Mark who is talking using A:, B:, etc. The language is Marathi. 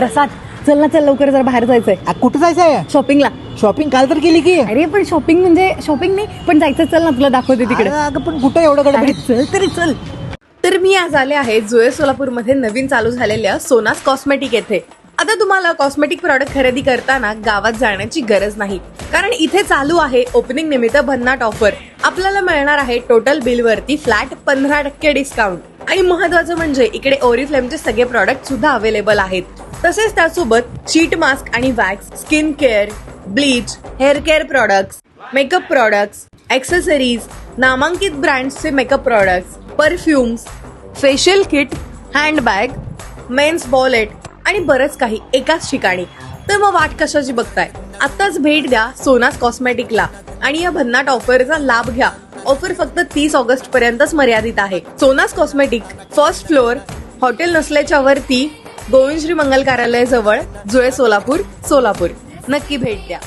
A: प्रसाद चल ना, चल लवकर जरा बाहेर जायचंय.
B: कुठं जायचंय?
A: शॉपिंगला.
B: शॉपिंग काल तर केली की.
A: अरे पण शॉपिंग म्हणजे शॉपिंग नाही, पण जायचं. चल ना, तुला दाखवते तिकडे.
B: अगं पण कुठं एवढं
A: अरे
B: गडबडीत?
A: चल तरी चल. तर मी आज आले आहे जुए सोलापूरमध्ये नवीन चालू झालेल्या सोनास कॉस्मेटिक येथे. आता तुम्हाला कॉस्मेटिक प्रॉडक्ट खरेदी करताना गावात जाण्याची गरज नाही, कारण इथे चालू आहे ओपनिंग निमित्त भन्नाट ऑफर. आपल्याला मिळणार आहे टोटल बिल वरती फ्लॅट 15% डिस्काउंट. आणि महत्वाचं म्हणजे इकडे ओरिफ्लेमचे सगळे प्रॉडक्ट सुद्धा अवेलेबल आहेत. तसेच त्यासोबत शीट मास्क आणि wax, skin care, bleach, hair care products, makeup products, accessories, नामांकित ब्रँड्सचे makeup products, perfumes, facial kit, handbag, men's wallet आणि बरंच काही एकाच ठिकाणी. तर मग वाट कशाची बघताय? आताच भेट द्या सोनास कॉस्मेटिकला आणि या भन्नाट ऑफरचा लाभ घ्या. ऑफर फक्त 30 ऑगस्ट पर्यंतच मर्यादित आहे. Sona's cosmetic, first floor, hotel नसल्याच्या वरती, गोविंद श्री मंगल कार्यालय जवळ, जुळे सोलापूर, सोलापूर. नक्की भेट द्या.